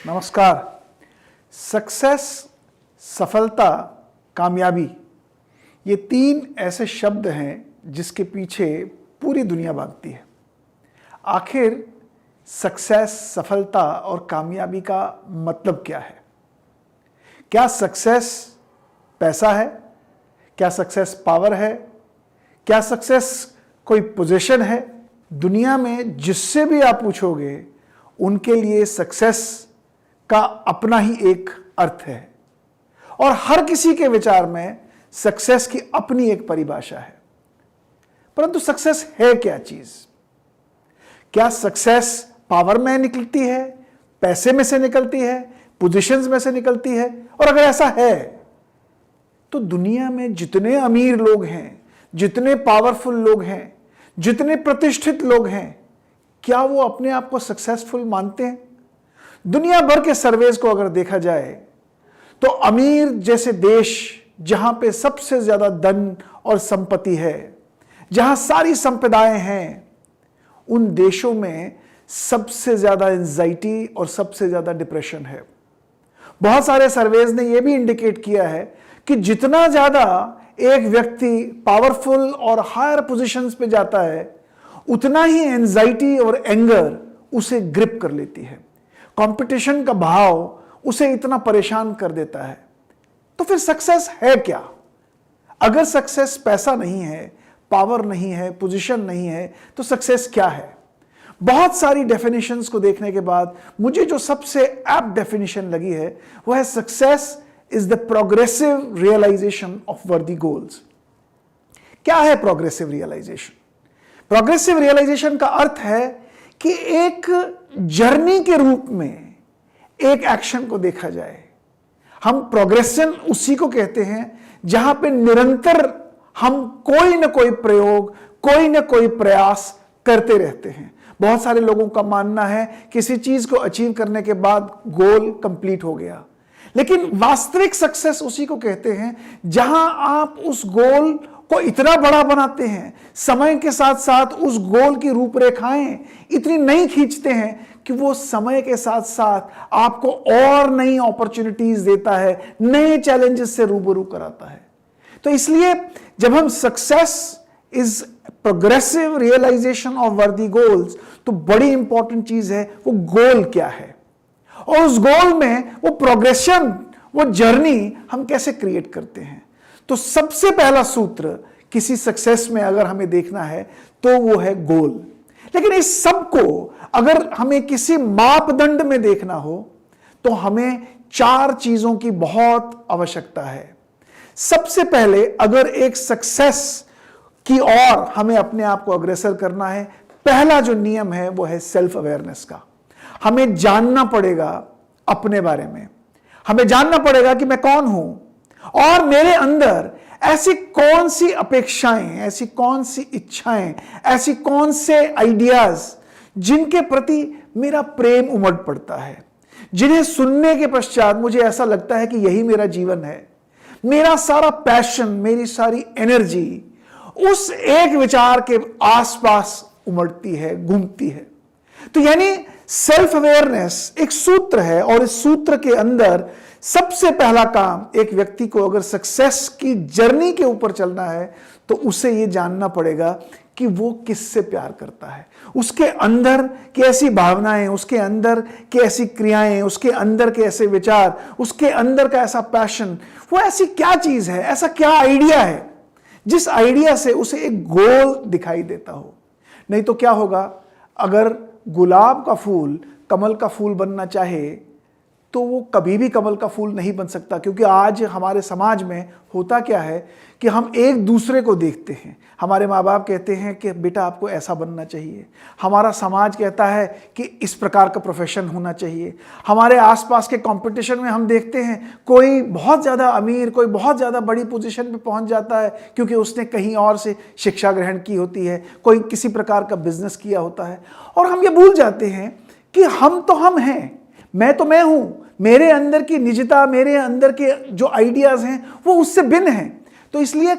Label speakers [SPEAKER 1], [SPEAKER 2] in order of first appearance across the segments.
[SPEAKER 1] नमस्कार। सक्सेस, सफलता, कामयाबी, ये तीन ऐसे शब्द हैं जिसके पीछे पूरी दुनिया भागती है। आखिर सक्सेस, सफलता और कामयाबी का मतलब क्या है? क्या सक्सेस पैसा है? क्या सक्सेस पावर है? क्या सक्सेस कोई पोजीशन है? दुनिया में जिससे भी आप पूछोगे उनके लिए सक्सेस का अपना ही एक अर्थ है और हर किसी के विचार में सक्सेस की अपनी एक परिभाषा है। परंतु सक्सेस है क्या चीज? क्या सक्सेस पावर में निकलती है, पैसे में से निकलती है, पोजीशंस में से निकलती है? और अगर ऐसा है तो दुनिया में जितने अमीर लोग हैं, जितने पावरफुल लोग हैं, जितने प्रतिष्ठित लोग हैं, क्या वो अपने आप को सक्सेसफुल मानते हैं? दुनिया भर के सर्वेस को अगर देखा जाए तो अमीर जैसे देश, जहां पे सबसे ज्यादा धन और संपत्ति है, जहां सारी संपदाएं हैं, उन देशों में सबसे ज्यादा एंजाइटी और सबसे ज्यादा डिप्रेशन है। बहुत सारे सर्वेज ने यह भी इंडिकेट किया है कि जितना ज्यादा एक व्यक्ति पावरफुल और हायर पोजीशंस पे जाता है, उतना ही एंजाइटी और एंगर उसे ग्रिप कर लेती है। कंपटीशन का भाव उसे इतना परेशान कर देता है। तो फिर सक्सेस है क्या? अगर सक्सेस पैसा नहीं है, पावर नहीं है, पोजीशन नहीं है, तो सक्सेस क्या है? बहुत सारी डेफिनेशंस को देखने के बाद मुझे जो सबसे एप्ट डेफिनेशन लगी है वह है success is the progressive realization of worthy goals. क्या है प्रोग्रेसिव रियलाइजेशन? प्रोग्रेसिव रियलाइजेशन का अर्थ है कि एक जर्नी के रूप में एक एक्शन को देखा जाए। हम प्रोग्रेशन उसी को कहते हैं जहां पे निरंतर हम कोई ना कोई प्रयोग, कोई ना कोई प्रयास करते रहते हैं। बहुत सारे लोगों का मानना है किसी चीज को अचीव करने के बाद गोल कंप्लीट हो गया, लेकिन वास्तविक सक्सेस उसी को कहते हैं जहां आप उस गोल को इतना बड़ा बनाते हैं, समय के साथ साथ उस गोल की रूपरेखाएं इतनी नई खींचते हैं कि वो समय के साथ साथ आपको और नई अपॉर्चुनिटीज देता है, नए चैलेंजेस से रूबरू कराता है। तो इसलिए जब हम success is progressive realization of worthy goals, तो बड़ी इंपॉर्टेंट चीज है वो गोल क्या है और उस गोल में वो प्रोग्रेशन, वो जर्नी हम कैसे क्रिएट करते हैं। तो सबसे पहला सूत्र किसी सक्सेस में अगर हमें देखना है तो वो है गोल। लेकिन इस सब को अगर हमें किसी मापदंड में देखना हो तो हमें चार चीजों की बहुत आवश्यकता है। सबसे पहले अगर एक सक्सेस की ओर हमें अपने आप को अग्रसर करना है, पहला जो नियम है वो है सेल्फ अवेयरनेस का। हमें जानना पड़ेगा अपने बारे में, हमें जानना पड़ेगा कि मैं कौन हूं और मेरे अंदर ऐसी कौन सी अपेक्षाएं, ऐसी कौन सी इच्छाएं, ऐसी कौन से आइडियाज जिनके प्रति मेरा प्रेम उमड़ पड़ता है, जिन्हें सुनने के पश्चात मुझे ऐसा लगता है कि यही मेरा जीवन है। मेरा सारा पैशन, मेरी सारी एनर्जी उस एक विचार के आसपास उमड़ती है, घूमती है। तो यानी सेल्फ अवेयरनेस एक सूत्र है और इस सूत्र के अंदर सबसे पहला काम, एक व्यक्ति को अगर सक्सेस की जर्नी के ऊपर चलना है तो उसे यह जानना पड़ेगा कि वो किससे प्यार करता है, उसके अंदर की ऐसी भावनाएं, उसके अंदर की ऐसी क्रियाएं, उसके अंदर के ऐसे विचार, उसके अंदर का ऐसा पैशन, वो ऐसी क्या चीज है, ऐसा क्या आइडिया है जिस आइडिया से उसे एक गोल दिखाई देता हो। नहीं तो क्या होगा, अगर गुलाब का फूल कमल का फूल बनना चाहे तो वो कभी भी कमल का फूल नहीं बन सकता। क्योंकि आज हमारे समाज में होता क्या है कि हम एक दूसरे को देखते हैं। हमारे माँ बाप कहते हैं कि बेटा आपको ऐसा बनना चाहिए, हमारा समाज कहता है कि इस प्रकार का प्रोफेशन होना चाहिए। हमारे आसपास के कंपटीशन में हम देखते हैं कोई बहुत ज़्यादा अमीर, कोई बहुत ज़्यादा बड़ी पोजीशन पे पहुंच जाता है क्योंकि उसने कहीं और से शिक्षा ग्रहण की होती है, कोई किसी प्रकार का बिजनेस किया होता है। और हम ये भूल जाते हैं कि हम तो हम हैं, मैं तो मैं हूं, मेरे अंदर की निजता, मेरे अंदर के जो आइडियाज हैं वो उससे भिन्न हैं। तो इसलिए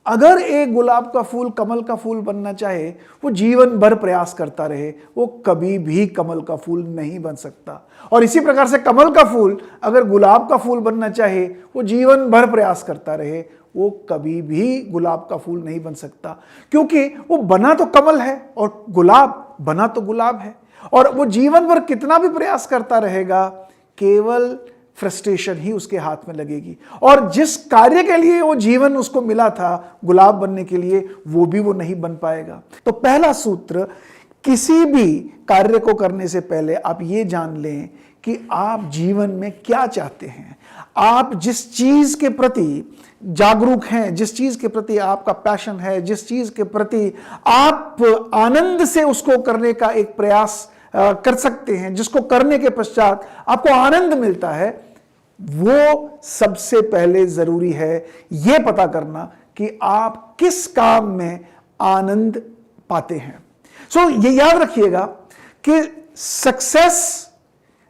[SPEAKER 1] अगर एक गुलाब का फूल कमल का फूल बनना चाहे, वो जीवन भर प्रयास करता रहे, वो कभी भी कमल का फूल नहीं बन सकता। और इसी प्रकार से कमल का फूल अगर गुलाब का फूल बनना चाहे, वो जीवन भर प्रयास करता रहे, वो कभी भी गुलाब का फूल नहीं बन सकता, क्योंकि वो बना तो कमल है और गुलाब बना तो गुलाब है। और वो जीवन भर कितना भी प्रयास करता रहेगा, केवल फ्रस्ट्रेशन ही उसके हाथ में लगेगी, और जिस कार्य के लिए वो जीवन उसको मिला था गुलाब बनने के लिए, वो नहीं बन पाएगा। तो पहला सूत्र, किसी भी कार्य को करने से पहले आप ये जान लें कि आप जीवन में क्या चाहते हैं। आप जिस चीज के प्रति जागरूक हैं, जिस चीज के प्रति आपका पैशन है, जिस चीज के प्रति आप आनंद से उसको करने का एक प्रयास कर सकते हैं, जिसको करने के पश्चात आपको आनंद मिलता है, वो सबसे पहले जरूरी है यह पता करना कि आप किस काम में आनंद पाते हैं। ये याद रखिएगा कि सक्सेस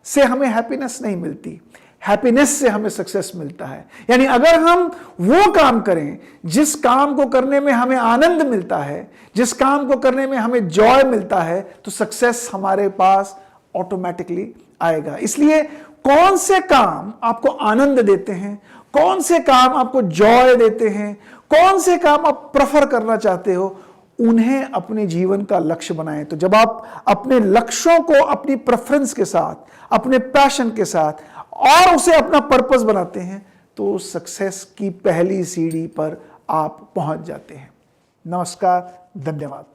[SPEAKER 1] से हमें हैप्पीनेस नहीं मिलती, हैप्पीनेस से हमें सक्सेस मिलता है। यानी अगर हम वो काम करें जिस काम को करने में हमें आनंद मिलता है, जिस काम को करने में हमें जॉय मिलता है, तो सक्सेस हमारे पास ऑटोमेटिकली आएगा। इसलिए कौन से काम आपको आनंद देते हैं, कौन से काम आपको जॉय देते हैं, कौन से काम आप प्रेफर करना चाहते हो, उन्हें अपने जीवन का लक्ष्य बनाएं। तो जब आप अपने लक्ष्यों को अपनी प्रेफरेंस के साथ, अपने पैशन के साथ और उसे अपना पर्पस बनाते हैं, तो सक्सेस की पहली सीढ़ी पर आप पहुंच जाते हैं। नमस्कार, धन्यवाद।